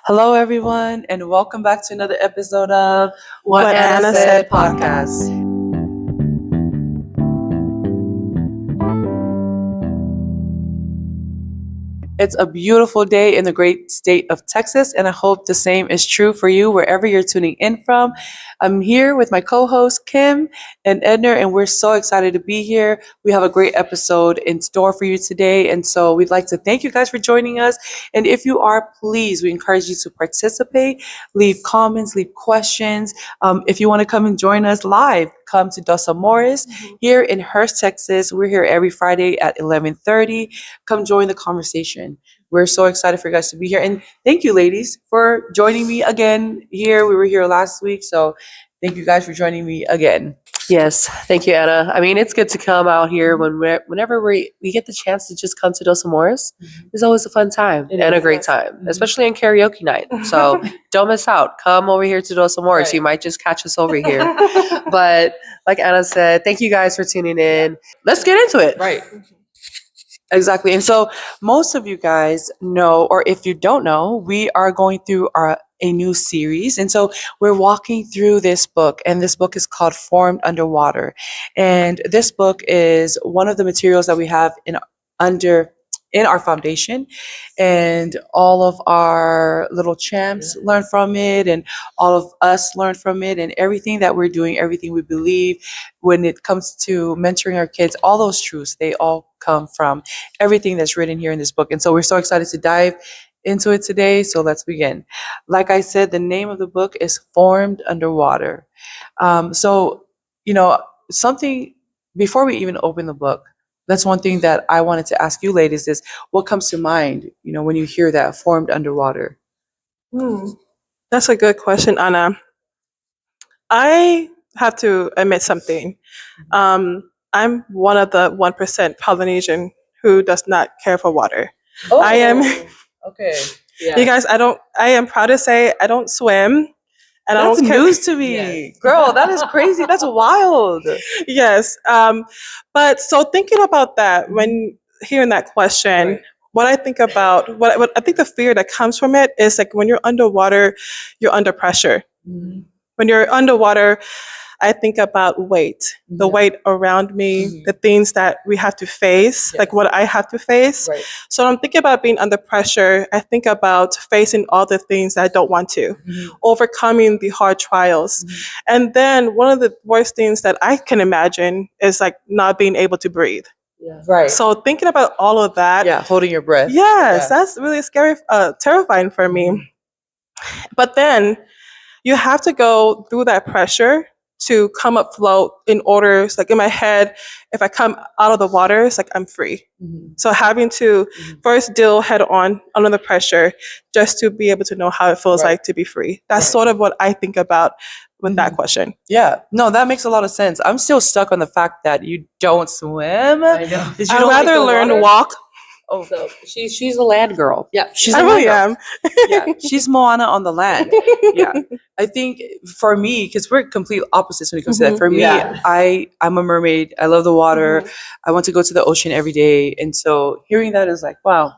Hello, everyone, and welcome back to another episode of What Anna Said podcast. It's a beautiful day in the great state of Texas, and I hope the same is true for you wherever you're tuning in from. I'm here with my co hosts, Kim and Edner, and we're so excited to be here. We have a great episode in store for you today, and so we'd like to thank you guys for joining us. And if you are, please, we encourage you to participate, leave comments, leave questions. If you want to come and join us live, come to Dos Amores here in Hurst, Texas. We're here every Friday at 11:30. Come join the conversation. We're so excited for you guys to be here. And thank you, ladies, for joining me again here. We were here last week, so thank you guys for joining me again. Yes, thank you, Anna. I mean, it's good to come out here whenever we get the chance to just come to Dos Amores. It's always a fun time and a great time, especially in karaoke night. So don't miss out. Come over here to Dos Amores. Right. You might just catch us over here. But like Anna said, thank you guys for tuning in. Let's get into it. Right. Exactly. And so most of you guys know, or if you don't know, we are going through a new series. And so we're walking through this book, and this book is called Formed Underwater. And this book is one of the materials that we have under in our foundation, and all of our little champs learn from it, and all of us learn from it, and everything that we're doing, everything we believe when it comes to mentoring our kids, all those truths, they all come from everything that's written here in this book. And so we're so excited to dive into it today. So let's begin. Like I said, the name of the book is Formed Underwater. So, something before we even open the book, that's one thing that I wanted to ask you ladies is what comes to mind, when you hear that formed underwater? That's a good question, Anna. I have to admit something. I'm one of the 1% Polynesian who does not care for water. I am, Okay. you guys, I am proud to say I don't swim. And That's I don't care. news to me. Yes. Girl, that is crazy. That's wild. Yes. But so thinking about that, when hearing that question, Right. what I think about, what I think the fear that comes from it is like when you're underwater, you're under pressure. When you're underwater, I think about weight, the Yeah. weight around me, the things that we have to face, Yes. like what I have to face. Right. So I'm thinking about being under pressure. I think about facing all the things that I don't want to, overcoming the hard trials. And then one of the worst things that I can imagine is like not being able to breathe. Right. So thinking about all of that, Yeah, holding your breath. yes, Yeah. that's really scary, terrifying for me. But then you have to go through that pressure to come up float in order, it's like in my head, if I come out of the water, it's like I'm free. So having to first deal head on under the pressure just to be able to know how it feels Right. like to be free. That's Right. sort of what I think about with that question. Yeah. No, that makes a lot of sense. I'm still stuck on the fact that you don't swim. I know. Did you I'd don't like rather the learn to water? walk. Oh, So she's a land girl. yeah. She's I a really girl. am. Yeah, she's Moana on the land. Yeah, I think for me, because we're complete opposites when it comes to that. For me, Yeah. I'm a mermaid. I love the water. I want to go to the ocean every day, and so hearing that is like, wow,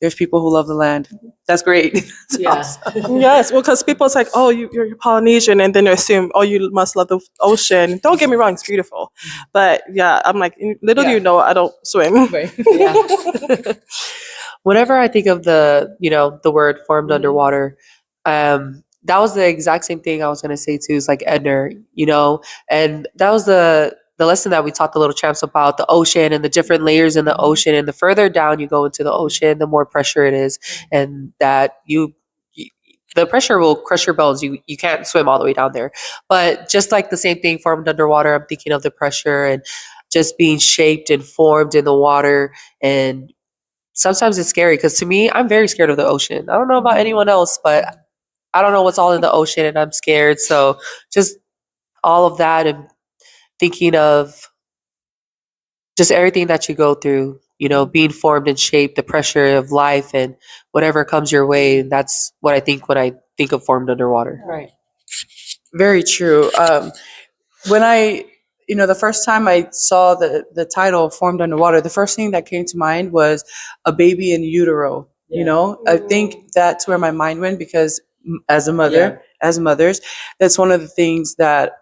there's people who love the land. That's great. That's Yeah. awesome. Yes, well, because people's like, oh, you're Polynesian, and then they assume, oh, you must love the ocean. Don't get me wrong, it's beautiful. But yeah, I'm like, little do Yeah. you know, I don't swim. Right. Yeah. Whenever I think of the word formed underwater, that was the exact same thing I was gonna say too. Is like Edner, and that was the lesson that we taught the little champs about the ocean and the different layers in the ocean. And the further down you go into the ocean, the more pressure it is, and that the pressure will crush your bones. You can't swim all the way down there. But just like the same thing formed underwater, I'm thinking of the pressure and just being shaped and formed in the water. And sometimes it's scary because to me, I'm very scared of the ocean. I don't know about anyone else, but I don't know what's all in the ocean and I'm scared. So just all of that and thinking of just everything that you go through, being formed and shaped, the pressure of life and whatever comes your way. That's what I think when I think of formed underwater. Right. Very true. When the first time I saw the title Formed Underwater, the first thing that came to mind was a baby in utero. You know, I think that's where my mind went because as a mother, as mothers, that's one of the things that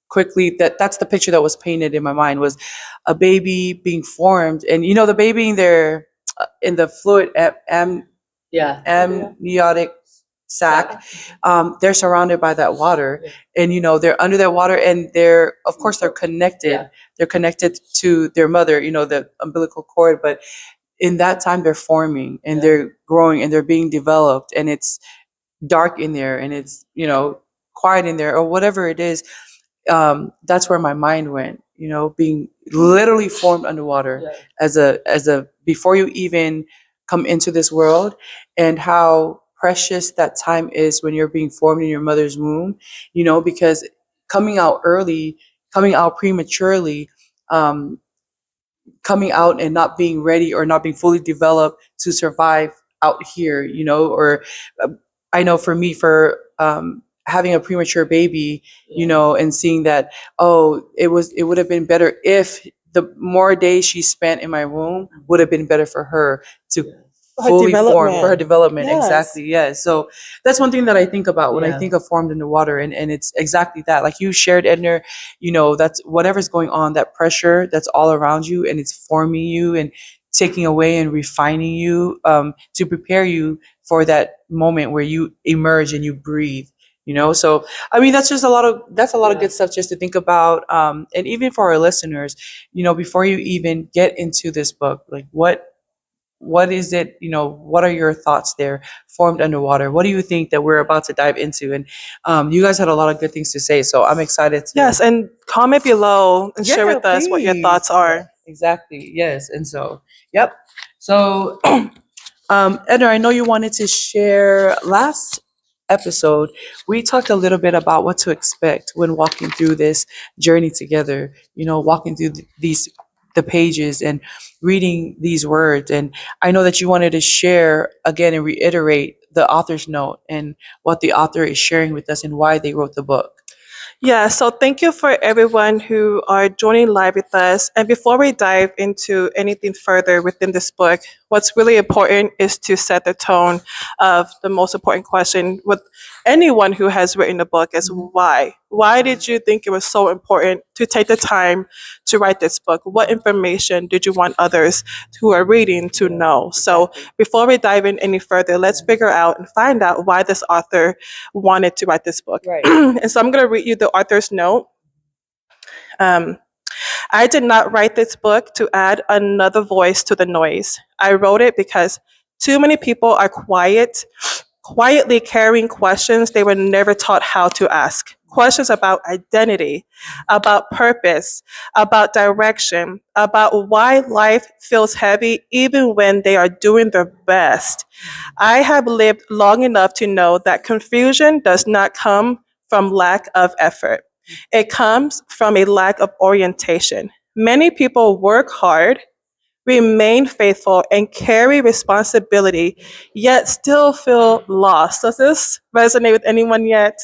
quickly that's the picture that was painted in my mind was a baby being formed, and you know, the baby in there in the fluid amniotic sac, they're surrounded by that water, and you know, they're under that water, and they're of course they're connected. They're connected to their mother, you know, the umbilical cord, but in that time they're forming and they're growing and they're being developed, and it's dark in there and it's, you know, quiet in there or whatever it is. That's where my mind went, you know, being literally formed underwater as a before you even come into this world, and how precious that time is when you're being formed in your mother's womb, you know, because coming out early, coming out prematurely, um, coming out and not being ready or not being fully developed to survive out here, you know, or uh, I know for me, for having a premature baby, you know, and seeing that, oh, it would have been better if the more days she spent in my womb would have been better for her to For her fully form, for her development. development. Yes. Exactly. Yes. So that's one thing that I think about when I Yeah. think of formed in the water, and it's exactly that. Like you shared, Edner, you know, that's whatever's going on, that pressure that's all around you, and it's forming you and taking away and refining you, to prepare you for that moment where you emerge and you breathe, you know. So I mean, that's a lot of good stuff just to think about, and even for our listeners, you know, before you even get into this book, like what is it, you know, what are your thoughts there? Formed underwater, what do you think that we're about to dive into? And you guys had a lot of good things to say, so I'm excited to. Yes, and comment below and share Yeah, with us what your please. thoughts are. Exactly. Yes. And so, yep. So, Edna, I know you wanted to share last episode. We talked a little bit about what to expect when walking through this journey together, you know, walking through the pages and reading these words. And I know that you wanted to share again and reiterate the author's note and what the author is sharing with us and why they wrote the book. Yeah, so thank you for everyone who are joining live with us. And before we dive into anything further within this book, what's really important is to set the tone of the most important question with anyone who has written a book is why? Why did you think it was so important to take the time to write this book? What information did you want others who are reading to know? So before we dive in any further, let's figure out and find out why this author wanted to write this book. Right. And so I'm going to read you the author's note. Um, I did not write this book to add another voice to the noise. I wrote it because too many people are quietly carrying questions they were never taught how to ask. Questions about identity, about purpose, about direction, about why life feels heavy even when they are doing their best. I have lived long enough to know that confusion does not come from lack of effort. It comes from a lack of orientation. Many people work hard, remain faithful, and carry responsibility, yet still feel lost. Does this resonate with anyone yet?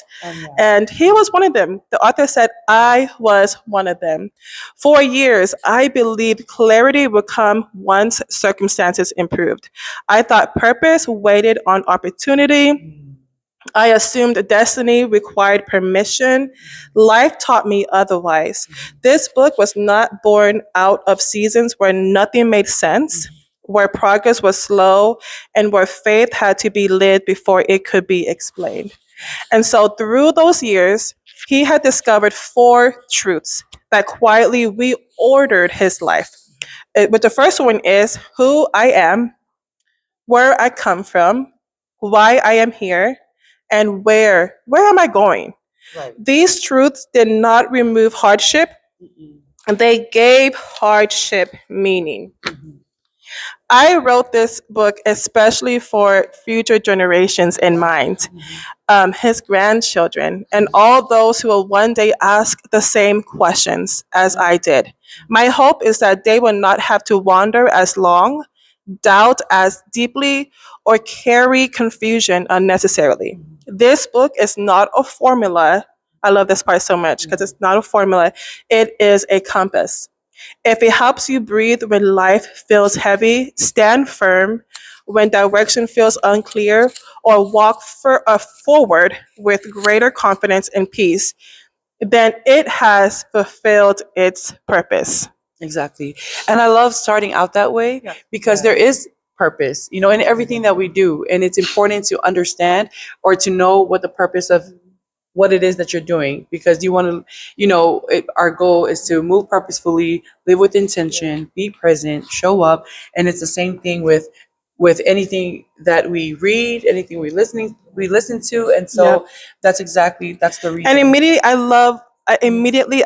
And he was one of them. The author said, I was one of them. For years, I believed clarity would come once circumstances improved. I thought purpose waited on opportunity. I assumed destiny required permission. Life taught me otherwise. This book was not born out of seasons where nothing made sense, where progress was slow, and where faith had to be lived before it could be explained. And so, through those years, he had discovered four truths that quietly reordered his life. But the first one is who I am, where I come from, why I am here, and where am I going? Right. These truths did not remove hardship, they gave hardship meaning. I wrote this book especially for future generations in mind, his grandchildren, and all those who will one day ask the same questions as I did. My hope is that they will not have to wander as long, doubt as deeply, or carry confusion unnecessarily. This book is not a formula. I love this part so much because it's not a formula, it is a compass. If it helps you breathe when life feels heavy, stand firm. when direction feels unclear, or walk forward with greater confidence and peace, then it has fulfilled its purpose. Exactly. And I love starting out that way because there is purpose, in everything that we do. And it's important to understand or to know what the purpose of what it is that you're doing, because you want to, our goal is to move purposefully, live with intention, be present, show up. And it's the same thing with anything that we read, anything we listen to. And Yep. so that's the And reason. immediately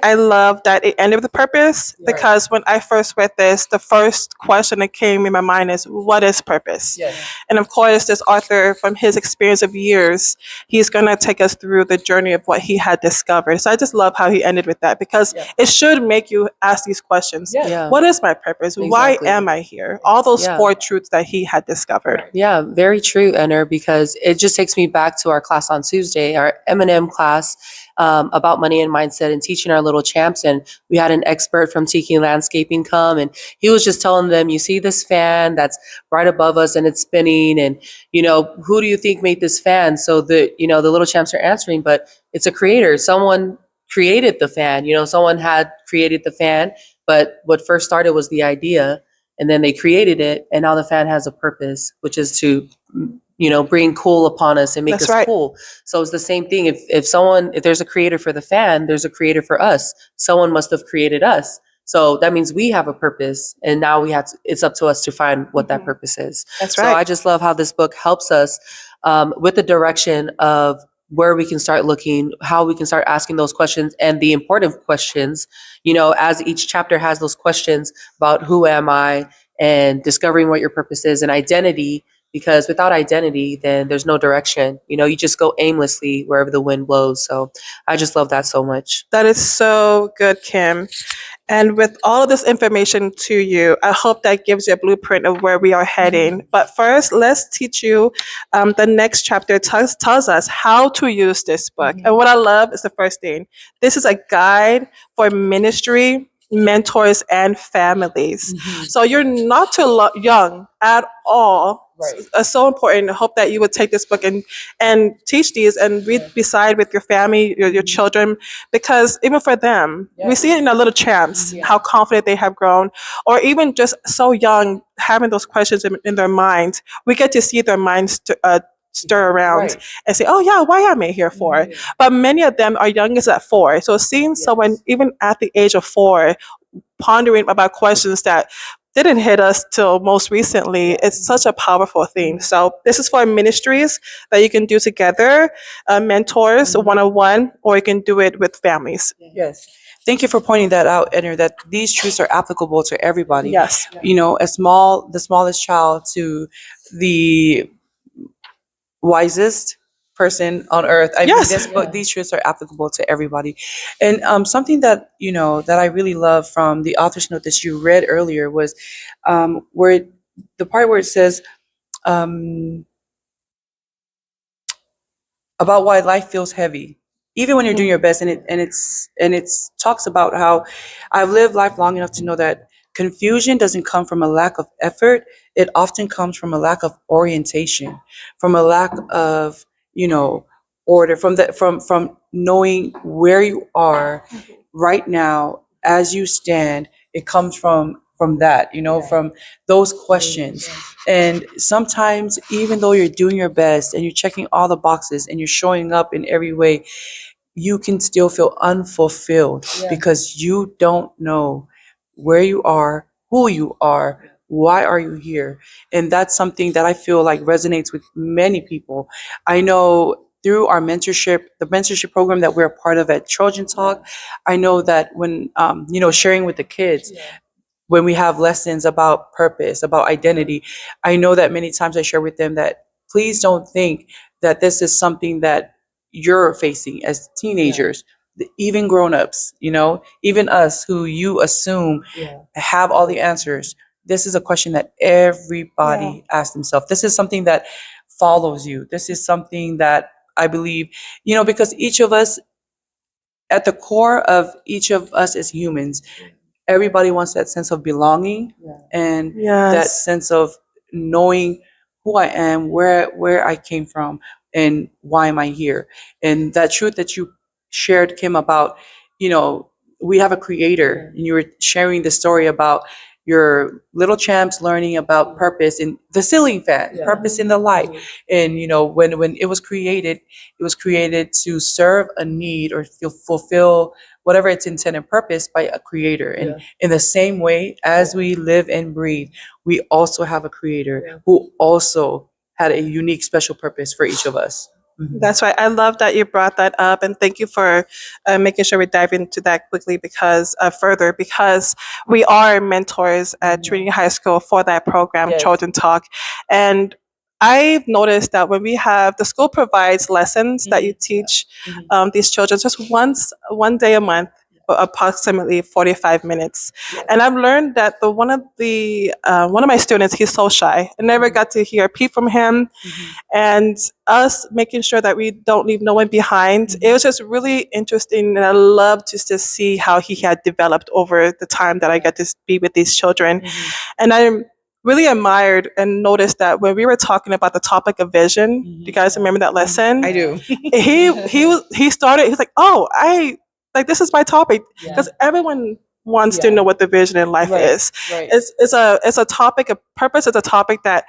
I love that it ended with a purpose, because when I first read this, the first question that came in my mind is, what is purpose? Yes. And of course, this author, from his experience of years, he's going to take us through the journey of what he had discovered. So I just love how he ended with that, because it should make you ask these questions. Yeah. What is my purpose? Why Exactly. am I here? All those Yeah. 4 truths that he had discovered. Yeah, very true, Enner, because it just takes me back to our class on Tuesday, our M&M class, about money and mindset and teaching our little champs. And we had an expert from Tiki Landscaping come, and he was just telling them, you see this fan that's right above us and it's spinning, and, who do you think made this fan? So the little champs are answering, but it's a creator. Someone created the fan, someone had created the fan, but what first started was the idea, and then they created it, and now the fan has a purpose, which is to bring cool upon us and make That's us right. cool. So it's the same thing. If there's a creator for the fan, there's a creator for us. Someone must have created us, so that means we have a purpose, and now it's up to us to find what that purpose is. That's So right. I just love how this book helps us with the direction of where we can start looking, how we can start asking those questions, and the important questions, as each chapter has those questions about who am I, and discovering what your purpose is, and identity, because without identity, then there's no direction. You just go aimlessly wherever the wind blows. So I just love that so much. That is so good, Kim. And with all of this information to you, I hope that gives you a blueprint of where we are heading. But first, let's teach you the next chapter tells us how to use this book. And what I love is the first thing. This is a guide for ministry, mentors, and families. So you're not too young at all. Right. It's so important. I hope that you would take this book and teach these and read beside with your family, your children, because even for them, we see it in our little champs, how confident they have grown, or even just so young, having those questions in their minds. We get to see their minds stir around and say, oh yeah, why am I here for? But many of them are youngest at 4. So seeing someone even at the age of 4 pondering about questions that didn't hit us till most recently, it's such a powerful thing. So this is for ministries that you can do together, mentors, one-on-one, or you can do it with families. Yes. Thank you for pointing that out, Edner, that these truths are applicable to everybody. Yes. The smallest child to the wisest person on earth. I mean, Yes. this book, these truths are applicable to everybody. And something that that I really love from the author's note that you read earlier was the part where it says um, about why life feels heavy, even when you're doing your best. And it's talks about how I've lived life long enough to know that confusion doesn't come from a lack of effort. It often comes from a lack of orientation, from a lack of order, from knowing where you are right now as you stand. It comes from that, from those questions. And sometimes, even though you're doing your best and you're checking all the boxes and you're showing up in every way, you can still feel unfulfilled because you don't know where you are, who you are, why are you here. And that's something that I feel like resonates with many people. I know through our mentorship, the mentorship program that we're a part of at Trojan Talk, I know that when sharing with the kids, when we have lessons about purpose, about identity, I know that many times I share with them that please don't think that this is something that you're facing as teenagers, even grown-ups, even us who you assume have all the answers. This is a question that everybody asks themselves. This is something that follows you. This is something that I believe, because each of us, at the core of each of us as humans, everybody wants that sense of belonging and that Yes. sense of knowing who I am, where I came from, and why am I here. And that truth that you shared, Kim, about, you know, we have a creator, and you were sharing the story about your little champs learning about purpose and the ceiling fan, purpose in the light. And when it was created to serve a need or fulfill whatever its intended purpose by a creator. And in the same way as we live and breathe, we also have a creator who also had a unique special purpose for each of us. That's right. I love that you brought that up, and thank you for making sure we dive into that quickly because further because we are mentors at Trinity High School for that program, Yes. Children Talk, and I've noticed that when we have the school provides lessons that you teach these children just one day a month, approximately 45 minutes. And I've learned that one of my students, he's so shy. I never got to hear a peep from him, and us making sure that we don't leave no one behind. It was just really interesting, and I love just to see how he had developed over the time that I got to be with these children. And I really admired and noticed that when we were talking about the topic of vision, do you guys remember that lesson? I do. He started. He's like, "Oh, I like this is my topic," because everyone wants to know what the vision in life is. Right. It's a topic of purpose. It's a topic that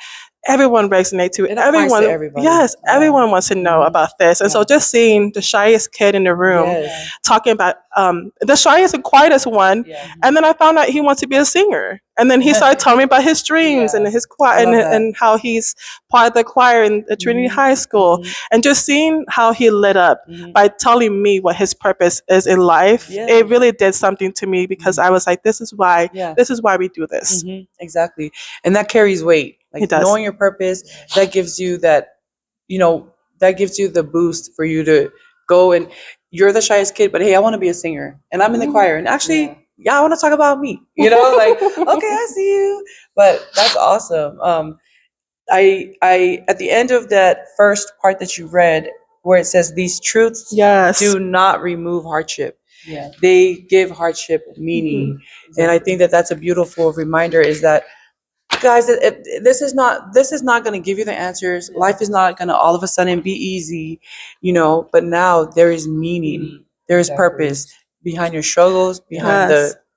everyone resonates to. It applies to everybody. Yes, everyone wants to know about this. And so just seeing the shyest kid in the room talking about the shyest and quietest one, and then I found out he wants to be a singer. And then he started telling me about his dreams and his choir and how he's part of the choir in the Trinity High School. And just seeing how he lit up by telling me what his purpose is in life, it really did something to me because I was like, this is why we do this. Exactly. And that carries weight. Like It does. knowing your purpose, that gives you that gives you the boost for you to go, and you're the shyest kid, but hey, I want to be a singer and I'm in the choir. And actually, I want to talk about me. Like, okay, I see you. But that's awesome. I at the end of that first part that you read, where it says these truths do not remove hardship. They give hardship meaning. And I think that that's a beautiful reminder, is that, guys, this is not going to give you the answers. Life is not going to all of a sudden be easy, but now there is meaning. There is purpose behind your struggles, behind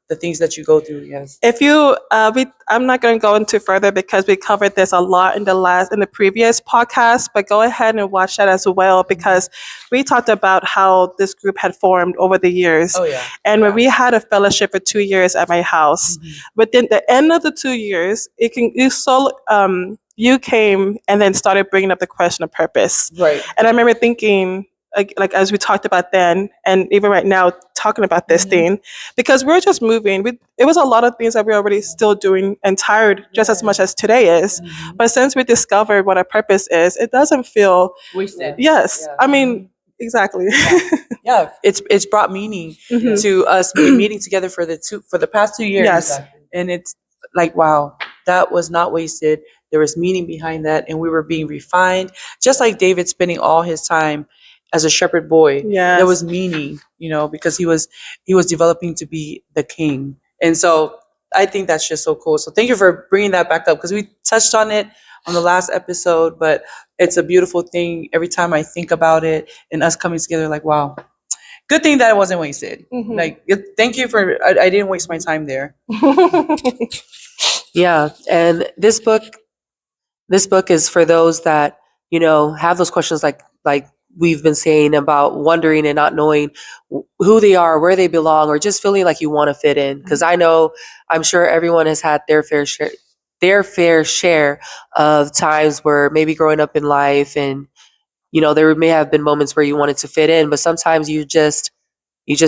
the things that you go through. Yes. If you, I'm not going to go into further because we covered this a lot in the previous podcast, but go ahead and watch that as well because we talked about how this group had formed over the years. Oh yeah. And when we had a fellowship for 2 years at my house, within the end of the 2 years, you came and then started bringing up the question of purpose. Right. And I remember thinking, like as we talked about then, and even right now talking about this thing, because we're just moving. It was a lot of things that we're already still doing and tired just as much as today is. But since we discovered what our purpose is, it doesn't feel wasted. Yes, I mean exactly. Yeah, it's brought meaning to us meeting together for the past 2 years. Yes. And it's like, wow, that was not wasted. There was meaning behind that, and we were being refined, just like David spending all his time as a shepherd boy. Yes. There was meaning, because he was developing to be the king. And so I think that's just so cool. So thank you for bringing that back up, because we touched on it on the last episode, but it's a beautiful thing every time I think about it and us coming together. Like, wow, good thing that it wasn't wasted. Like, thank you for, I didn't waste my time there. Yeah, and this book is for those that have those questions, like we've been saying, about wondering and not knowing who they are, where they belong, or just feeling like you want to fit in. Because I'm sure everyone has had their fair share of times where maybe growing up in life, and there may have been moments where you wanted to fit in, but sometimes you just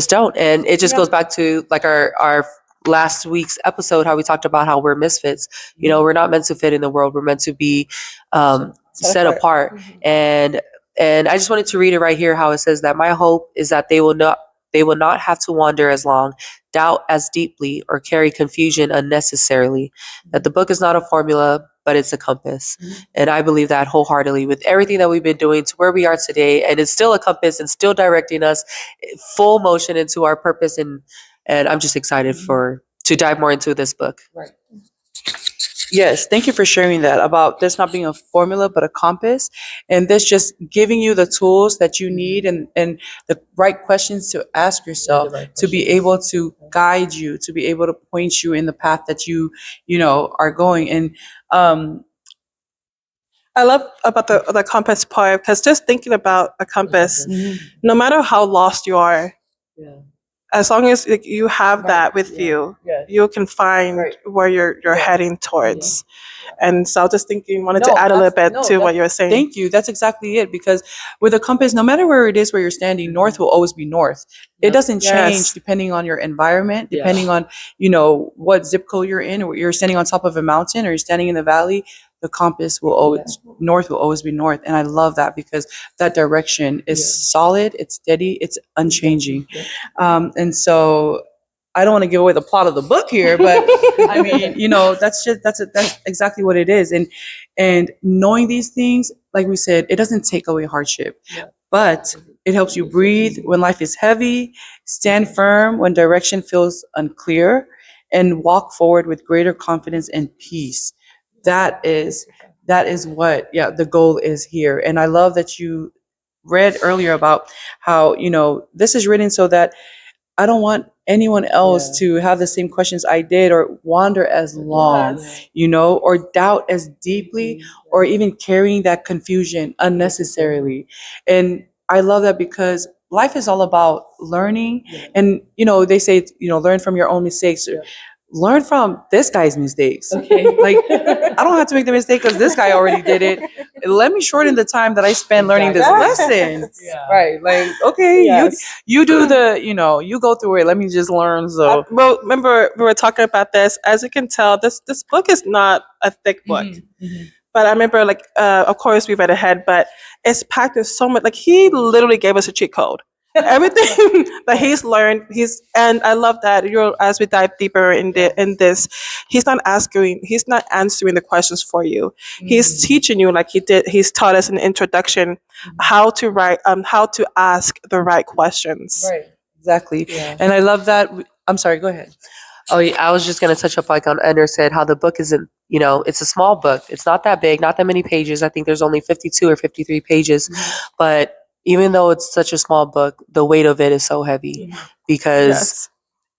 don't. And it just goes back to like our last week's episode, how we talked about how we're misfits. We're not meant to fit in the world. We're meant to be set apart. And I just wanted to read it right here, how it says that my hope is that they will not have to wander as long, doubt as deeply, or carry confusion unnecessarily. That the book is not a formula, but it's a compass. And I believe that wholeheartedly with everything that we've been doing to where we are today. And it's still a compass and still directing us full motion into our purpose. And I'm just excited to dive more into this book. Right. Yes, thank you for sharing that about this not being a formula but a compass, and this just giving you the tools that you need and the right questions to ask yourself to be able to guide you, to be able to point you in the path that you are going. And um, I love about the compass part because just thinking about a compass, no matter how lost you are, as long as like, you have that with you, you can find where you're heading towards. And so I was just thinking, wanted to add a little bit to what you were saying. thank you. That's exactly it. Because with a compass, no matter where it is where you're standing, north will always be north. It doesn't change Yes. depending on your environment, depending on what zip code you're in, or you're standing on top of a mountain or you're standing in the valley. The compass will always north will always be north, and I love that because that direction is solid, it's steady, it's unchanging. And so I don't want to give away the plot of the book here, but I mean, that's exactly what it is. And knowing these things, like we said, it doesn't take away hardship, but it helps you breathe when life is heavy, stand firm when direction feels unclear, and walk forward with greater confidence and peace. That is what the goal is here. And I love that you read earlier about how this is written so that I don't want anyone else to have the same questions I did or wander as long, or doubt as deeply, or even carrying that confusion unnecessarily. And I love that because life is all about learning. And, they say, learn from your own mistakes. Learn from this guy's mistakes. Like, I don't have to make the mistake because this guy already did it. Let me shorten the time that I spend learning this lesson. Right. Like, okay, Yes. you do you go through it. Let me just learn. So Well, remember we were talking about this. As you can tell, this book is not a thick book. But I remember, like, of course, we read ahead, but it's packed with so much. Like, he literally gave us a cheat code. Everything that he's learned, and I love that as we dive deeper in this, he's not answering the questions for you. He's teaching you, like he did. He's taught us an introduction how to ask the right questions. exactly. And I love that. I'm sorry. Go ahead. Oh, yeah, I was just gonna touch up like on Ender said how the book isn't, it's a small book. It's not that big, not that many pages. I think there's only 52 or 53 pages, but even though it's such a small book, the weight of it is so heavy because Yes.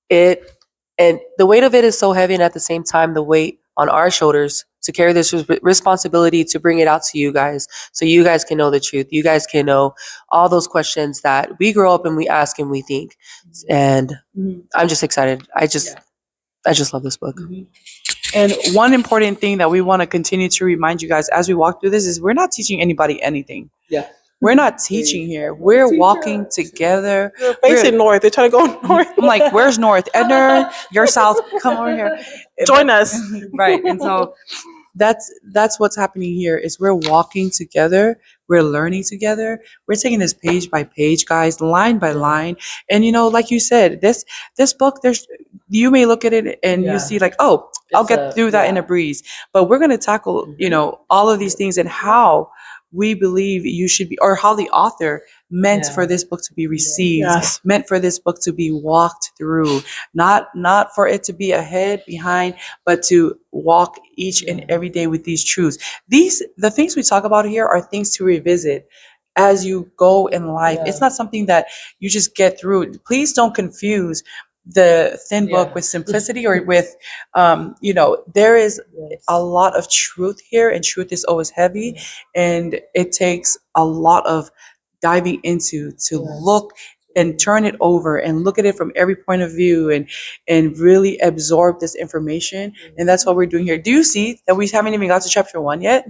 it and the weight of it is so heavy, and at the same time, the weight on our shoulders to carry this responsibility to bring it out to you guys, so you guys can know the truth. You guys can know all those questions that we grow up and we ask and we think. And I'm just excited. I just love this book. And one important thing that we want to continue to remind you guys as we walk through this is we're not teaching anybody anything. We're not teaching here. We're walking together. We're facing north. They're trying to go north. I'm like, where's north? Edna, you're south. Come over here. Join us. Right. And so that's what's happening here is we're walking together, we're learning together, we're taking this page by page, guys, line by line. And like you said, this book, you may look at it and you see like, oh, I'll get through that in a breeze. But we're going to tackle all of these things and how we believe you should be, or how the author meant for this book to be received, Yes. meant for this book to be walked through, not for it to be ahead, behind, but to walk each and every day with these truths. The things we talk about here are things to revisit as you go in life. It's not something that you just get through. Please don't confuse the thin book with simplicity or with there is a lot of truth here, and truth is always heavy, and it takes a lot of diving into to look and turn it over and look at it from every point of view and really absorb this information. And that's what we're doing here. Do you see that we haven't even got to chapter 1 yet?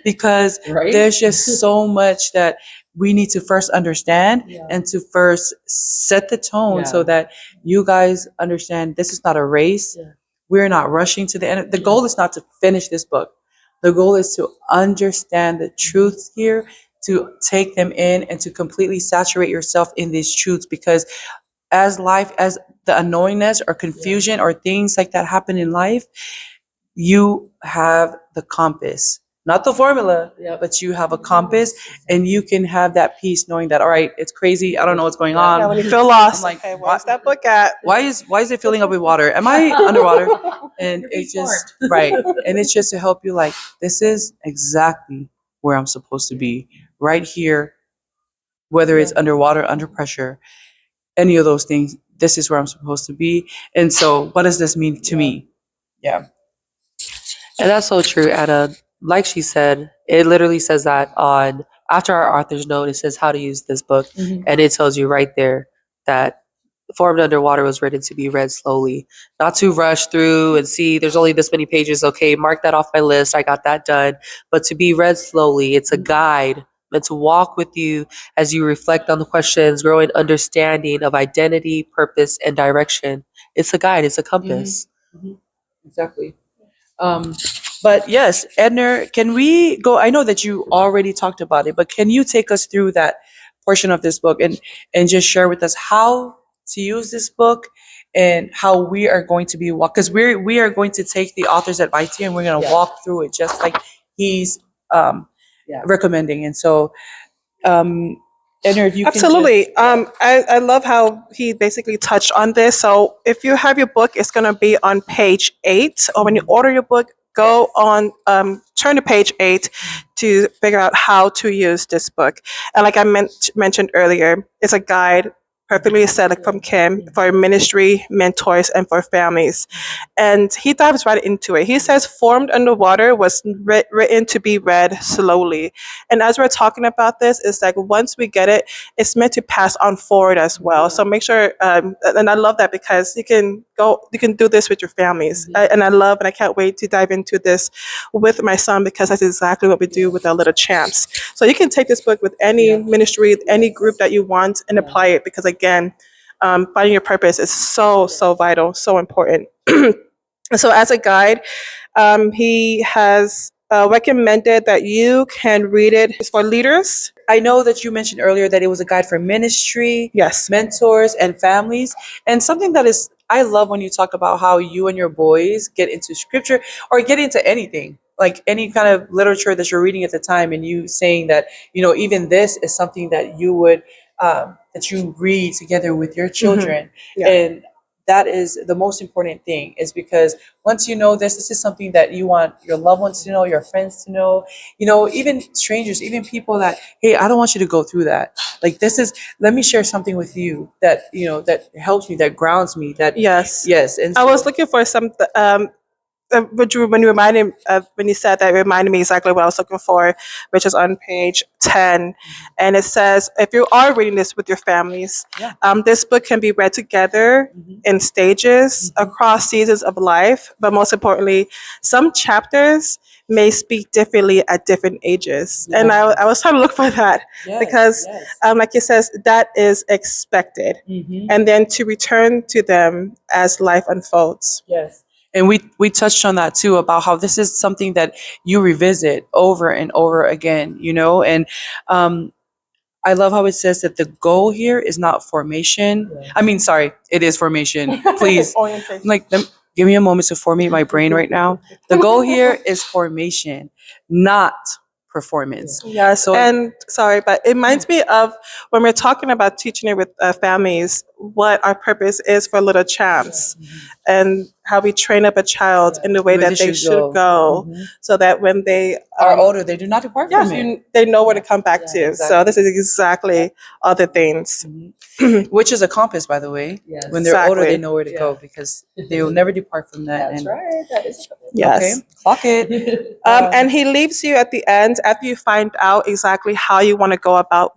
Because there's just so much that we need to first understand and to first set the tone so that you guys understand this is not a race. We're not rushing to the end. The goal is not to finish this book. The goal is to understand the truths here, to take them in, and to completely saturate yourself in these truths. Because as the unknowingness or confusion or things like that happen in life, you have the compass not the formula, but you have a compass, and you can have that peace knowing that, all right, it's crazy. I don't know what's going on. Yeah, when you feel lost, I'm like, okay, where's that book at? why is it filling up with water? Am I underwater? And it's just right. And it's just to help you like, this is exactly where I'm supposed to be. Right here, whether it's underwater, under pressure, any of those things, this is where I'm supposed to be. And so what does this mean to me? Yeah. And that's so true, Anna. Like she said, it literally says that on after our author's note, it says how to use this book, and it tells you right there that Formed Underwater was written to be read slowly, not to rush through and see there's only this many pages. Okay, mark that off my list. I got that done. But to be read slowly, it's a guide meant to walk with you as you reflect on the questions, growing understanding of identity, purpose, and direction. It's a guide. It's a compass. Exactly. Um, but yes, Edner, can we go? I know that you already talked about it, but can you take us through that portion of this book and just share with us how to use this book and how we are going to be walk because we are going to take the author's advice here and we're going to walk through it just like he's um, recommending. And so, um, Edner, if you can Absolutely. just I love how he basically touched on this. So if you have your book, it's going to be on page 8. Or when you order your book, go on, turn to page 8 to figure out how to use this book. And like I mentioned earlier, it's a guide perfectly set like from Kim for ministry, mentors, and for families. And he dives right into it. He says, Formed Underwater was written to be read slowly. And as we're talking about this, it's like once we get it, it's meant to pass on forward as well. So make sure, and I love that because you can do this with your families. And I love, and I can't wait to dive into this with my son because that's exactly what we do with our little champs. So you can take this book with any ministry, any group that you want, and apply it because again, finding your purpose is so vital, so important. So as a guide, he has recommended that you can read it. It's for leaders. I know that you mentioned earlier that it was a guide for ministry, Yes. mentors, and families. And something that is, I love when you talk about how you and your boys get into scripture or get into anything, like any kind of literature that you're reading at the time, and you saying that, even this is something that you would, that you read together with your children. Yeah. And that is the most important thing, is because once you know this is something that you want your loved ones to know, your friends to know, even strangers, even people that, hey, I don't want you to go through that. Like, let me share something with you that, that helps me, that grounds me, that, Yes. yes. And I so, was looking for some. When you reminded when you said that, it reminded me exactly what I was looking for, which is on page 10, and it says if you are reading this with your families, Yeah. this book can be read together in stages Mhm. across seasons of life. But most importantly, some chapters may speak differently at different ages, and I was trying to look for that because, like it says, that is expected, Mhm. and then to return to them as life unfolds. Yes. And we touched on that too, about how this is something that you revisit over and over again, and I love how it says that the goal here is not formation. I mean, sorry, it is formation. Please, Orientation. like, give me a moment to formate my brain right now. The goal here is formation, not performance. Yes, So, and sorry, but it reminds me of when we're talking about teaching it with families, what our purpose is for little champs, and how we train up a child in the way that they should go, Mhm. so that when they Are older, they do not depart yes, from it. they know where to come back to. So exactly. this is exactly other things. Which is a compass, by the way. When they're older, they Exactly. know where to go because they will never depart from that. That's right. That is Yes. okay. Clock it. And he leaves you at the end after you find out exactly how you want to go about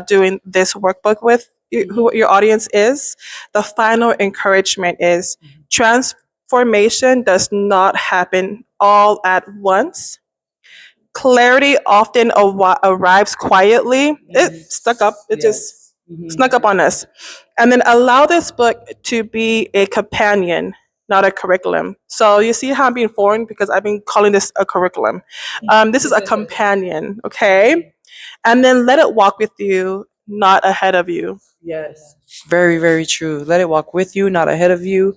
doing this workbook with who your audience is. The final encouragement is transformation does not happen all at once. Clarity often arrives quietly. It stuck up. It just snuck up on us. And then allow this book to be a companion, not a curriculum. So you see how I'm being foreign because I've been calling this a curriculum. This is a companion, okay? And then let it walk with you, not ahead of you. Yes. Very, very true. Let it walk with you, not ahead of you.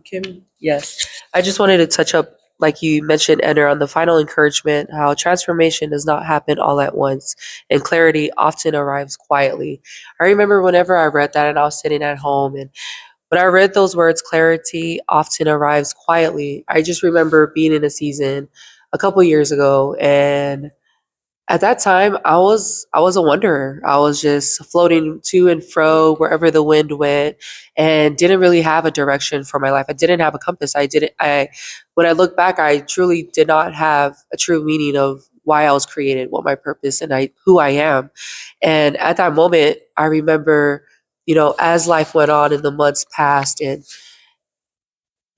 Kim, Yes. I just wanted to touch up like you mentioned, Ender, on the final encouragement, how transformation does not happen all at once and clarity often arrives quietly. I remember whenever I read that and I was sitting at home, and when I read those words, clarity often arrives quietly, I just remember being in a season a couple years ago, and at that time, I was a wanderer. I was just floating to and fro wherever the wind went, and didn't really have a direction for my life. I didn't have a compass. I didn't. I When I look back, I truly did not have a true meaning of why I was created, what my purpose, and I who I am. And at that moment, I remember, as life went on and the months passed, and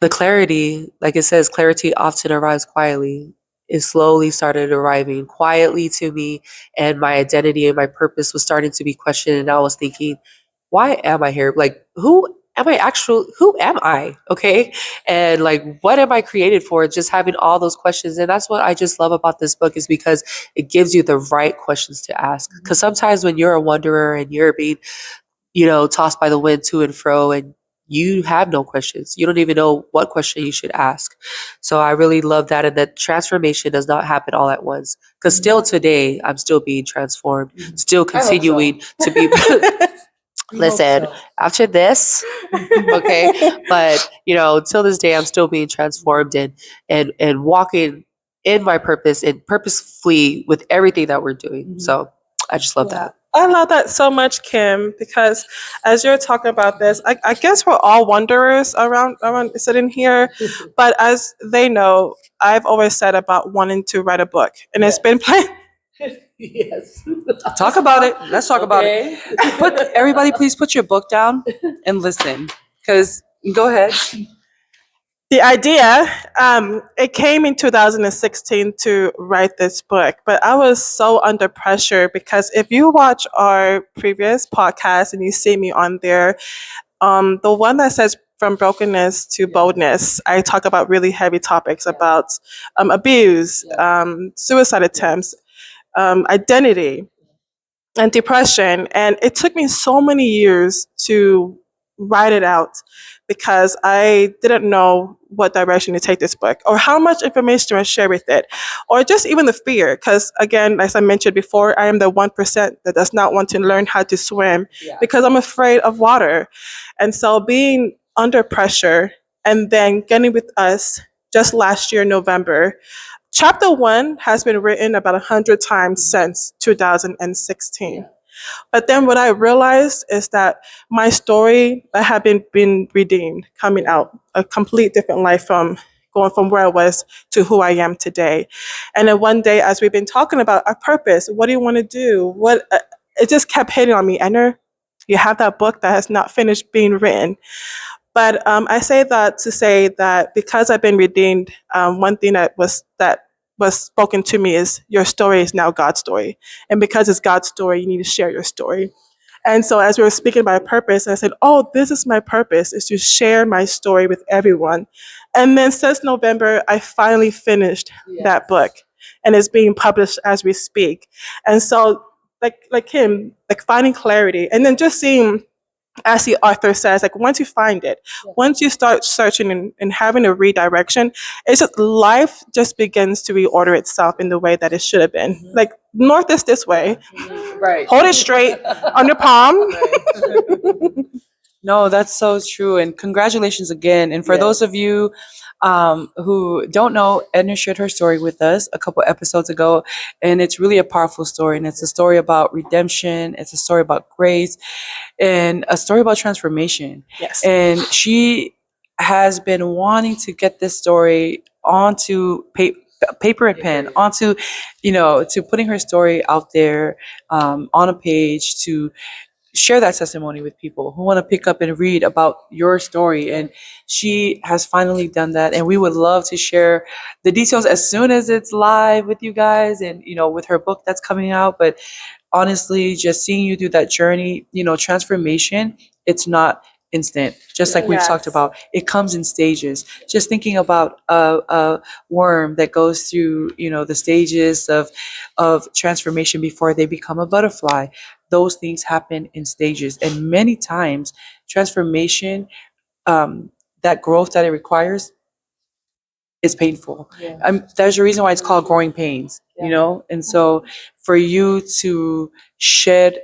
the clarity, like it says, clarity often arrives quietly. It slowly started arriving quietly to me, and my identity and my purpose was starting to be questioned. And I was thinking, why am I here? Like, who am I? Okay. And like, what am I created for? Just having all those questions. And that's what I just love about this book, is because it gives you the right questions to ask. Because sometimes when you're a wanderer and you're being tossed by the wind to and fro, and you have no questions. You don't even know what question you should ask. So I really love that. And that transformation does not happen all at once. Because still today, I'm still being transformed, still continuing to be. Listen, after this, okay, but till this day, I'm still being transformed and walking in my purpose and purposefully with everything that we're doing. So I just love that. I love that so much, Kim, because as you're talking about this, I guess we're all wanderers around sitting here. But as they know, I've always said about wanting to write a book, and it's been playing. Yes. Talk about it. Let's talk about it. Everybody, please put your book down and listen. Because go ahead. The idea, it came in 2016 to write this book, but I was so under pressure because if you watch our previous podcast and you see me on there, the one that says from brokenness to boldness, I talk about really heavy topics about abuse, suicide attempts, identity, and depression. And it took me so many years to write it out because I didn't know what direction to take this book or how much information to share with it, or just even the fear. Because, again, as I mentioned before, I am the 1% that does not want to learn how to swim because I'm afraid of water. And so, being under pressure and then getting with us just last year, November, Chapter 1 has been written about 100 times since 2016. But then what I realized is that my story I had been redeemed, coming out, a complete different life from going from where I was to who I am today. And then one day, as we've been talking about our purpose, what do you want to do? It just kept hitting on me. Enner, you have that book that has not finished being written. But I say that to say that because I've been redeemed, one thing that was spoken to me is your story is now God's story, and because it's God's story, you need to share your story. And so, as we were speaking about purpose, I said, "Oh, this is my purpose: is to share my story with everyone." And then, since November, I finally finished that book, and it's being published as we speak. And so, like him, like finding clarity, and then just seeing, as the author says, like once you find it, once you start searching and having a redirection, it's just life just begins to reorder itself in the way that it should have been. Like north is this way. Right. Hold it straight on your palm. No, that's so true. And congratulations again. And for those of you who don't know, Edna shared her story with us a couple episodes ago. And it's really a powerful story. And it's a story about redemption, it's a story about grace, and a story about transformation. Yes. And she has been wanting to get this story onto paper and pen, onto, to putting her story out there on a page to share that testimony with people who want to pick up and read about your story. And she has finally done that. And we would love to share the details as soon as it's live with you guys and, with her book that's coming out. But honestly, just seeing you through that journey, transformation, it's not instant. Just like we've talked about, it comes in stages. Just thinking about a worm that goes through, the stages of transformation before they become a butterfly. Those things happen in stages, and many times transformation, that growth that it requires, is painful. Yeah. There's a reason why it's called growing pains, you know? And so for you to shed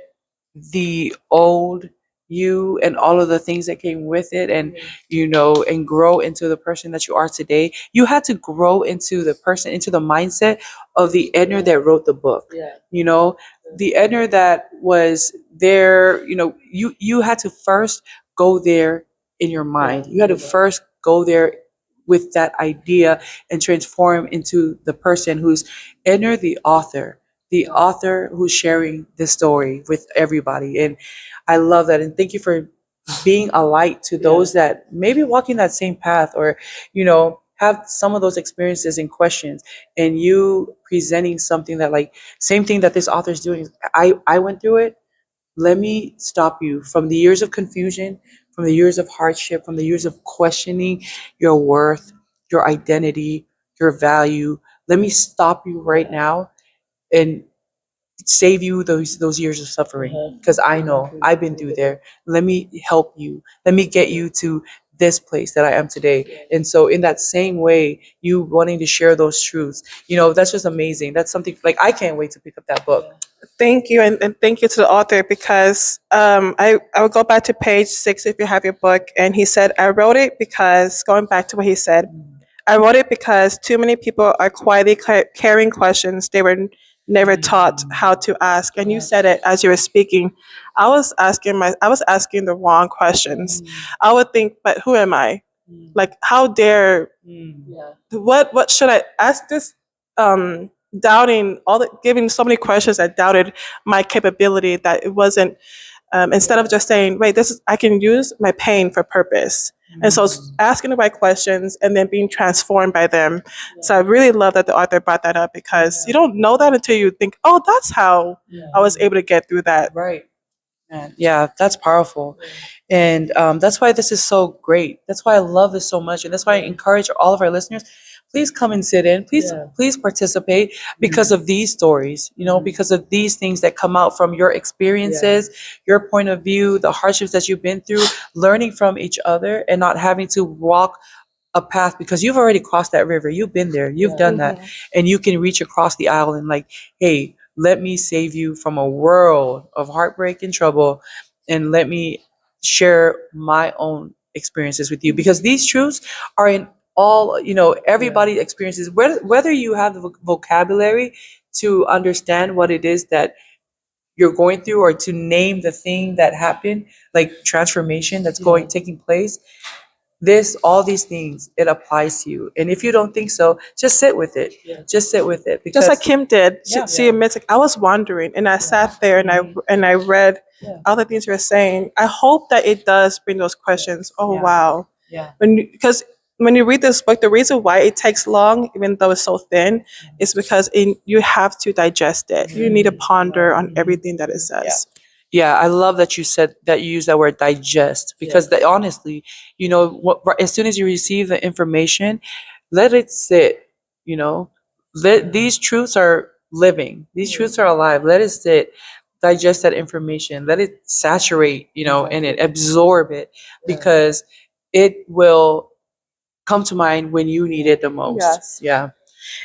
the old you and all of the things that came with it, and and grow into the person that you are today, you had to grow into the person, into the mindset of the Edna that wrote the book. you know the Edna that was there, you had to first go there in your mind. You had to first go there with that idea and transform into the person who's Edna, the author who's sharing this story with everybody. And I love that. And thank you for being a light to those that maybe walking that same path, or, have some of those experiences and questions, and you presenting something that, like, same thing that this author is doing. I went through it. Let me stop you from the years of confusion, from the years of hardship, from the years of questioning your worth, your identity, your value. Let me stop you right now and save you those years of suffering, because I know I've been through there. Let me help you. Let me get you to this place that I am today. And so in that same way, you wanting to share those truths, that's just amazing. That's something, like, I can't wait to pick up that book. Thank you, and thank you to the author, because I would go back to page 6 if you have your book, and he said, I wrote it because, going back to what he said, I wrote it because too many people are quietly carrying questions they were never taught how to ask. And you said it as you were speaking. I was asking the wrong questions. I would think, but who am I? Like, how dare, what should I ask this? Doubting giving so many questions that doubted my capability, that it wasn't, instead of just saying, wait, I can use my pain for purpose. And so asking the right questions and then being transformed by them. So I really love that the author brought that up, because you don't know that until you think, oh, that's how I was able to get through that. Right. Man, yeah, that's powerful. And that's why this is so great. That's why I love this so much. And that's why I encourage all of our listeners, please come and sit in. Please participate, because of these stories, because of these things that come out from your experiences, your point of view, the hardships that you've been through, learning from each other and not having to walk a path, because you've already crossed that river. You've been there. You've done that. And you can reach across the aisle and, like, hey, let me save you from a world of heartbreak and trouble, and let me share my own experiences with you, because these truths are in all, everybody experiences, whether you have the vocabulary to understand what it is that you're going through, or to name the thing that happened, like transformation that's taking place. All these things, it applies to you. And if you don't think so, just sit with it. Just sit with it, because Just like Kim did. Yeah. She admits, like, I was wondering, and I sat there and I read all the things you were saying. I hope that it does bring those questions. Oh, Yeah. wow. Yeah. Because when you read this book, the reason why it takes long, even though it's so thin, is because you have to digest it. You need to ponder on everything that it says. Yeah, I love that you said that, you use that word digest, because honestly, as soon as you receive the information, let it sit. These truths are living. These truths are alive. Let it sit. Digest that information. Let it saturate. In it, absorb it, because it will come to mind when you need it the most. Yes. Yeah.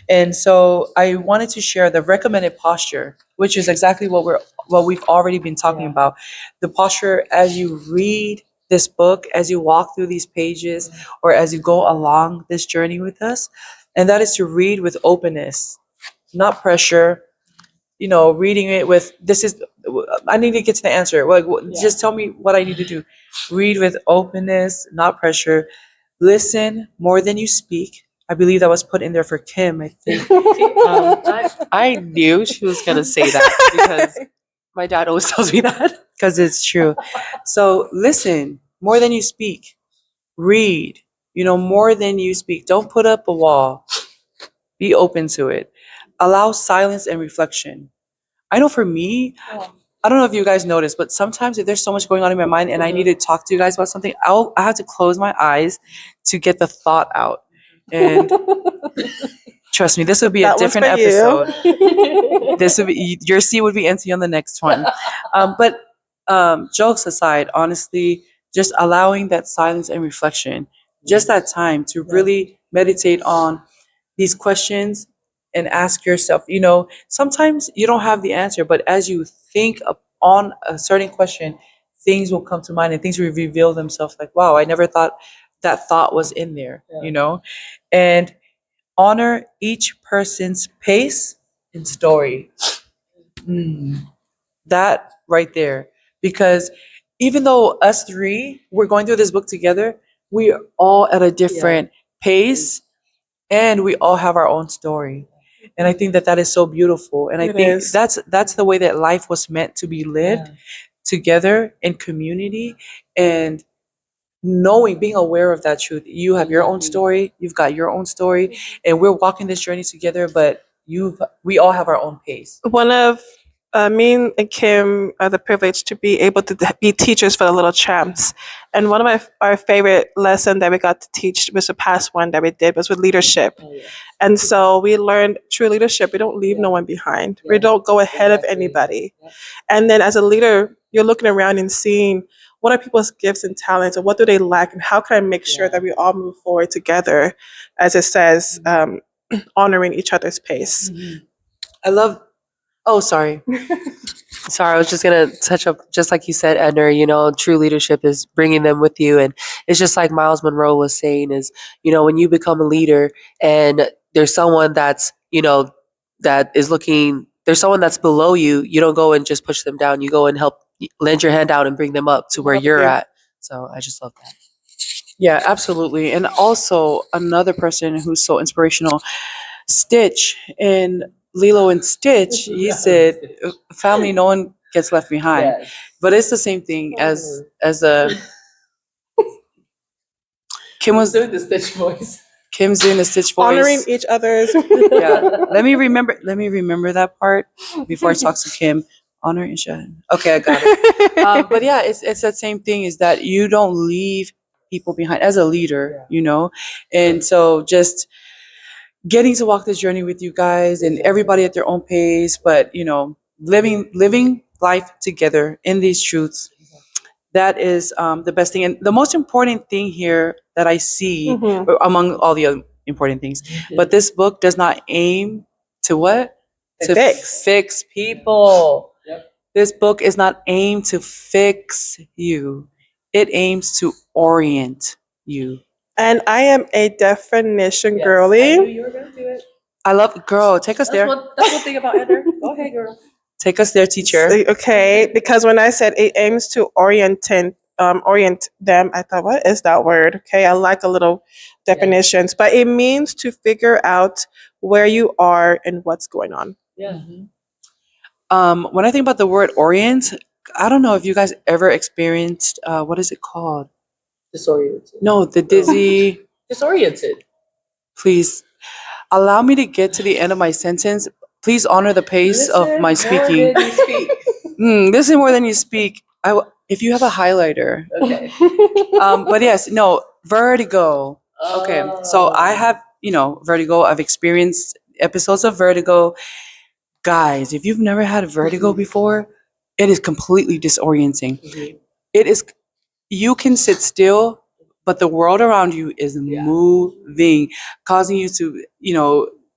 And so I wanted to share the recommended posture, which is exactly what we've already been talking about. The posture as you read this book, as you walk through these pages, or as you go along this journey with us, and that is to read with openness, not pressure. Reading it with, I need to get to the answer. Like, just tell me what I need to do. Read with openness, not pressure. Listen more than you speak. I believe that was put in there for Kim, I think. I knew she was gonna say that because my dad always tells me that. Because it's true. So listen more than you speak. Read, more than you speak. Don't put up a wall. Be open to it. Allow silence and reflection. I know for me, I don't know if you guys notice, but sometimes if there's so much going on in my mind and I need to talk to you guys about something, I have to close my eyes to get the thought out. And trust me, this would be a That one's different for you. episode. This would be, your seat would be empty on the next one. But jokes aside, honestly, just allowing that silence and reflection. just that time to really meditate on these questions and ask yourself, sometimes you don't have the answer, but as you think on a certain question, things will come to mind and things will reveal themselves like, wow, I never thought that thought was in there, and honor each person's pace and story. Mm, that right there. Because even though us three, we're going through this book together, we are all at a different pace and we all have our own story. And I think that that is so beautiful. And I It think is. that's the way that life was meant to be lived together in community and knowing, being aware of that truth. You have your own story, you've got your own story, and we're walking this journey together, but we all have our own pace. One of me and Kim are the privilege to be able to be teachers for the little champs. And one of our favorite lesson that we got to teach was the past one that we did was with leadership. And so we learned true leadership. We don't leave no one behind. We don't go ahead of anybody. And then as a leader, you're looking around and seeing what are people's gifts and talents and what do they lack and how can I make sure that we all move forward together, as it says, honoring each other's pace. I love, oh, sorry. Sorry, I was just gonna touch up, just like you said, Edner. True leadership is bringing them with you, and it's just like Miles Monroe was saying: is when you become a leader, and there's someone that's that is looking, there's someone that's below you. You don't go and just push them down. You go and help, lend your hand out, and bring them up to where you're at. So I just love that. Yeah, absolutely. And also another person who's so inspirational, Stitch in Lilo and Stitch. He said, "Family, no one gets left behind." Yes. But it's the same thing as a Kim was doing the Stitch voice. Kim's doing the Stitch voice. Honoring each other's. Yeah. Let me remember that part before I talk to Kim. Honor each other. Okay, I got it. But yeah, it's that same thing. Is that you don't leave people behind as a leader, and so just getting to walk this journey with you guys and everybody at their own pace, but living life together in these truths. That is the best thing, and the most important thing here that I see among all the other important things. But this book does not aim to what? To fix people. This book is not aimed to fix you. It aims to orient you. And I am a definition girly. You were gonna do it. I love, girl, take us there. That's one thing about Edner. Go ahead, girl. Take us there, teacher. Okay, because when I said it aims to orient them, I thought, what is that word? Okay, I like a little definitions, but it means to figure out where you are and what's going on. Yeah. When I think about the word orient, I don't know if you guys ever experienced what is it called? Disoriented. No, the dizzy. Disoriented. Please allow me to get to the end of my sentence. Please honor the pace of my speaking. Listen more than you speak. If you have a highlighter. Okay. But yes, no, vertigo. Okay, so I have, vertigo. I've experienced episodes of vertigo. Guys, if you've never had vertigo before, it is completely disorienting. It is, you can sit still, but the world around you is moving, causing you to,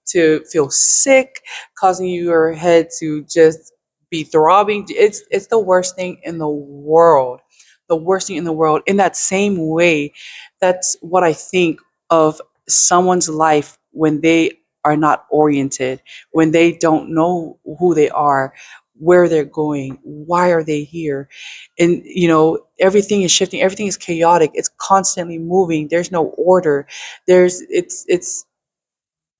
to feel sick, causing your head to just be throbbing. It's the worst thing in the world. The worst thing in the world. In that same way, that's what I think of someone's life when they are not oriented, when they don't know who they are, where they're going, why are they here? And everything is shifting, everything is chaotic, it's constantly moving, there's no order, it's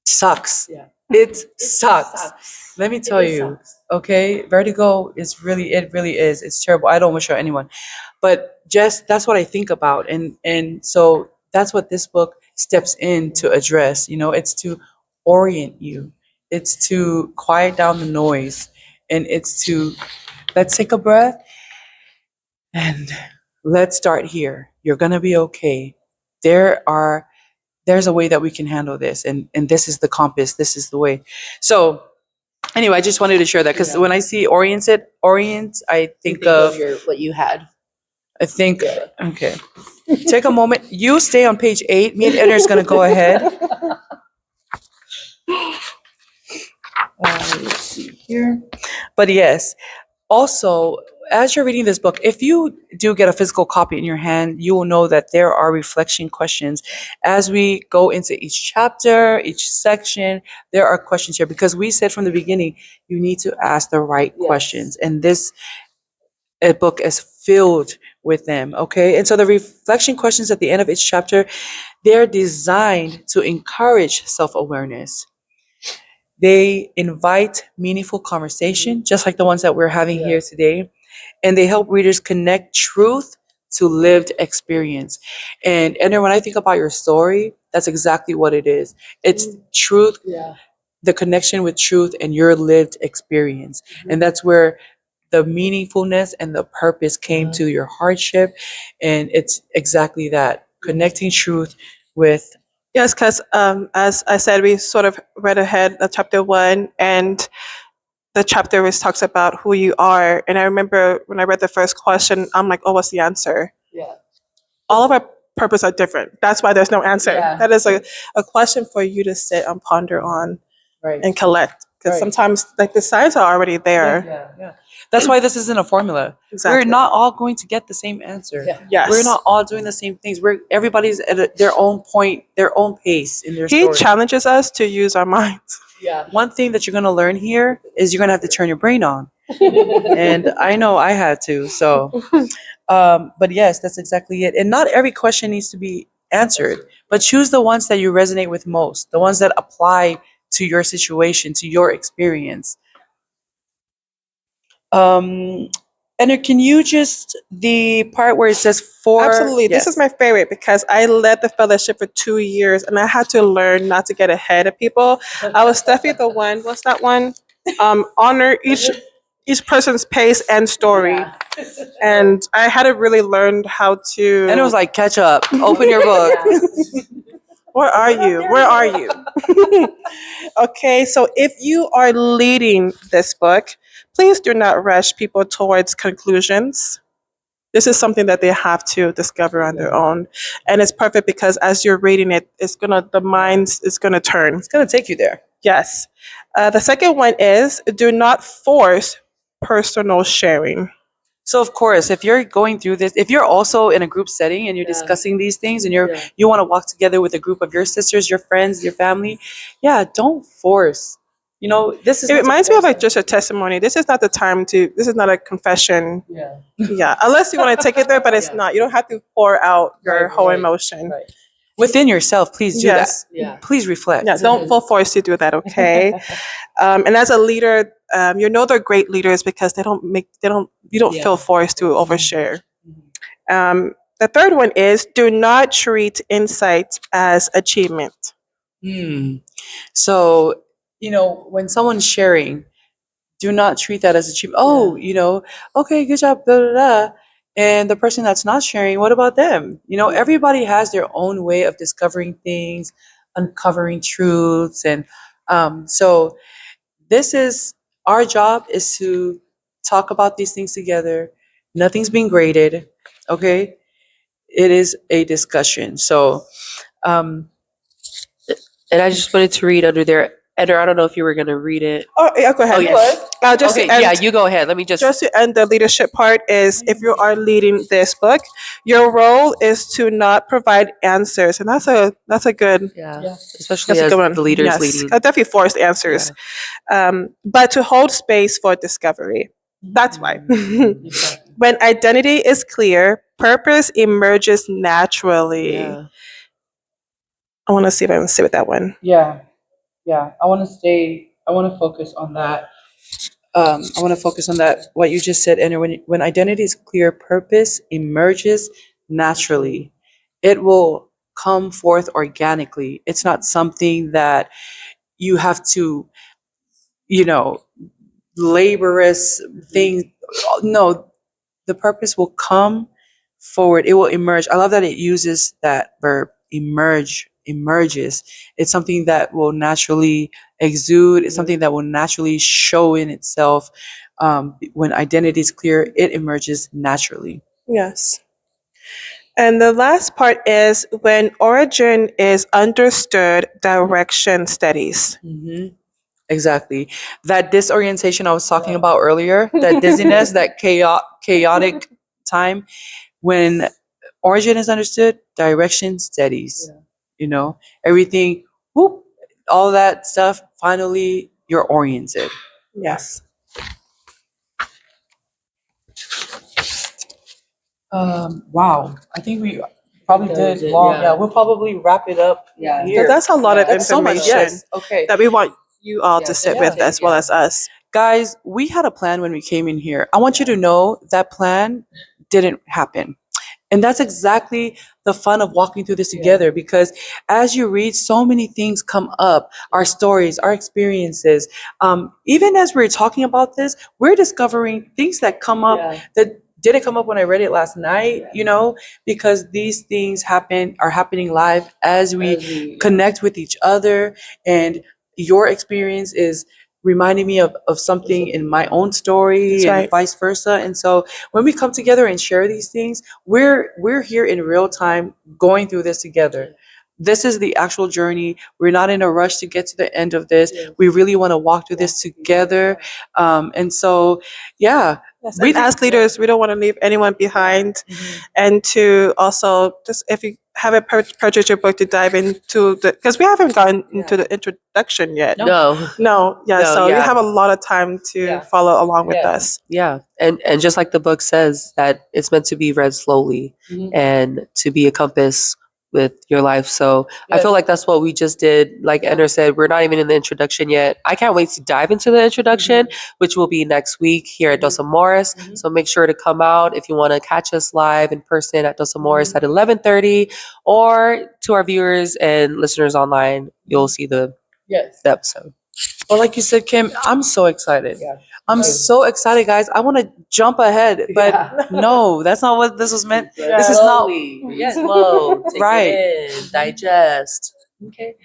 sucks. It sucks. Let me tell you, okay, vertigo is really, it really is, it's terrible. I don't wish it on anyone, but just that's what I think about, and so that's what this book steps in to address. It's to orient you, it's to quiet down the noise, and it's to, let's take a breath and let's start here. You're gonna be okay. There's a way that we can handle this, and this is the compass, this is the way. So anyway, I just wanted to share that, because when I see orient, I think of what you had. I think, okay. Take a moment. You stay on page 8. Me and Edgar's going to go ahead. Let's see here. But yes, also, as you're reading this book, if you do get a physical copy in your hand, you will know that there are reflection questions. As we go into each chapter, each section, there are questions here because we said from the beginning, you need to ask the right questions. And this book is filled with them, okay? And so the reflection questions at the end of each chapter, they're designed to encourage self-awareness. They invite meaningful conversation, just like the ones that we're having here today, and they help readers connect truth to lived experience. And then when I think about your story, that's exactly what it is. It's truth, the connection with truth and your lived experience. And that's where the meaningfulness and the purpose came to your hardship. And it's exactly that, connecting truth with. Yes, because as I said, we sort of read ahead of chapter 1, and the chapter which talks about who you are. And I remember when I read the first question, I'm like, oh, what's the answer? Yeah. All of our purpose are different. That's why there's no answer. Yeah. That is a question for you to sit and ponder on Right. and collect. Because Right. sometimes like the signs are already there. Yeah. That's why this isn't a formula. Exactly. We're not all going to get the same answer. Yes. We're not all doing the same things. Everybody's at their own point, their own pace in their He story. challenges us to use our minds. Yeah. One thing that you're going to learn here is you're going to have to turn your brain on. And I know I had to. So, but yes, that's exactly it. And not every question needs to be answered, but choose the ones that you resonate with most, the ones that apply to your situation, to your experience. And can you just the part where it says for Absolutely. This is my favorite because I led the fellowship for 2 years and I had to learn not to get ahead of people. I was definitely the one, what's that one? Honor each person's pace and story. Yeah. And I had to really learn how to. And it was like, catch up, open your book. Where are you? Where are you? Okay, so if you are leading this book, please do not rush people towards conclusions. This is something that they have to discover on their own. And it's perfect because as you're reading it, the mind is gonna turn. It's going to take you there. Yes. The second one is do not force personal sharing. So of course, if you're going through this, if you're also in a group setting and you're discussing these things and you want to walk together with a group of your sisters, your friends, your family, don't force. You know, this is. It reminds me of like just a testimony. This is not the time to. This is not a confession. Yeah. Unless you want to take it there, but it's not. You don't have to pour out your whole emotion. Within yourself, please do Yes. that. Yeah. Please reflect. Yeah. Don't feel forced to do that. Okay. And as a leader, you know they're great leaders because you don't feel forced to overshare. The third one is do not treat insight as achievement. So, when someone's sharing, do not treat that as achievement. Oh, okay, good job, blah, blah, blah. And the person that's not sharing, what about them? Everybody has their own way of discovering things, uncovering truths. And so this is our job is to talk about these things together. Nothing's being graded. Okay. It is a discussion. So, And I just wanted to read under there. Eder, I don't know if you were going to read it. Oh, yeah, go ahead. Oh, yes. Just Okay, to end, you go ahead. Let me just to end the leadership part is if you are leading this book, your role is to not provide answers. And that's a good, especially that's a as good one. the leaders Yes, leading. definitely forced answers. But to hold space for discovery. That's why. When identity is clear, purpose emerges naturally. Yeah. I want to see if I can sit with that one. Yeah. I want to focus on that. I want to focus on that, what you just said, and when identity is clear, purpose emerges naturally. It will come forth organically. It's not something that you have to, laborious thing. No, the purpose will come forward. It will emerge. I love that it uses that verb, emerges. It's something that will naturally exude. It's something that will naturally show in itself. When identity is clear, it emerges naturally. Yes. And the last part is when origin is understood, direction steadies. Exactly. That disorientation I was talking about earlier, that dizziness, that chaotic time, when origin is understood, direction steadies. You know, everything, whoop, all that stuff, finally, you're oriented. Yes. Wow. I think we probably That did was it, long. yeah. Yeah, we'll probably wrap it up Yeah. So here. that's a lot of That's so much. information Yes. Okay. that we want you all Yeah, to sit yeah. with as well as us. Guys, we had a plan when we came in here. I want you to know that plan didn't happen. And that's exactly the fun of walking through this together, because as you read, so many things come up, our stories, our experiences. Even as we're talking about this, we're discovering things that come up that didn't come up when I read it last night, because these things are happening live as we connect with each other. And your experience is reminding me of something in my own story, That's and right. vice versa. And so when we come together and share these things, we're here in real time going through this together. This is the actual journey. We're not in a rush to get to the end of this. We really want to walk through this together. And so, yeah. Yes, and as leaders, we don't want to leave anyone behind. And to also, just if you haven't purchased your book, to dive into because we haven't gotten into the introduction yet. No. No, yeah. No, So you yeah. have a lot of time to follow along with us. Yeah. And just like the book says, that it's meant to be read slowly and to be a compass with your life. So I feel like that's what we just did. Like Enner said, we're not even in the introduction yet. I can't wait to dive into the introduction, which will be next week here at Dos Amores. So make sure to come out if you want to catch us live in person at Dos Amores at 11:30, or to our viewers and listeners online, you'll see the episode. Well, like you said, Kim, I'm so excited. I'm so excited, guys. I want to jump ahead, but no, that's not what this was meant. This is not Slow. Take Right. it in, digest. Okay.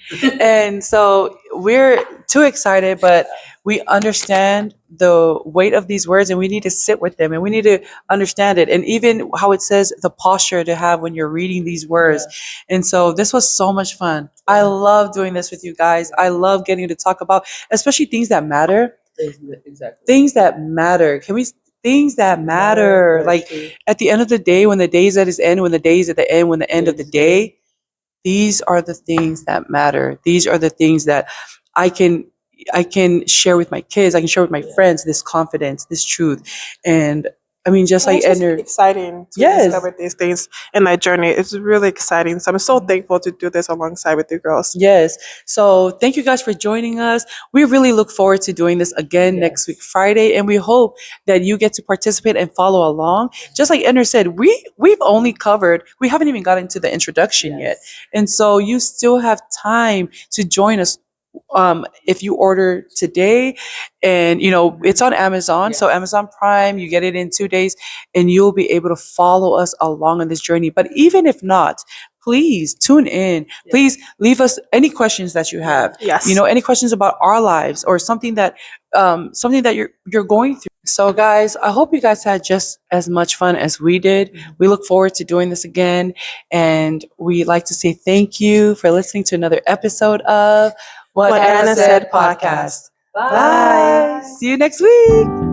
And so we're too excited, but we understand the weight of these words, and we need to sit with them, and we need to understand it. And even how it says the posture to have when you're reading these words. And so this was so much fun. I love doing this with you guys. I love getting to talk about, especially things that matter. Exactly. Things that matter. Things that matter. Like at the end of the day, when the day's at its end, when the day's at the end, when the end of the day, these are the things that matter. These are the things that I can I can share with my kids. I can share with my friends this confidence, this truth. And I mean, just And like it's just Edna, exciting to Yes. discover these things in my journey. It's really exciting. So I'm so thankful to do this alongside with you girls. Yes. So thank you guys for joining us. We really look forward to doing this again next week, Friday, and we hope that you get to participate and follow along. Just like Ender said, we've only covered, we haven't even gotten to the introduction yet. And so you still have time to join us. If you order today, and it's on Amazon, so Amazon Prime, you get it in 2 days, and you'll be able to follow us along on this journey. But even if not, please tune in. Please leave us any questions that you have. Yes. Any questions about our lives, or something that you're going through. So guys, I hope you guys had just as much fun as we did. We look forward to doing this again, and we like to say thank you for listening to another episode of What Anna Said podcast. Bye. See you next week.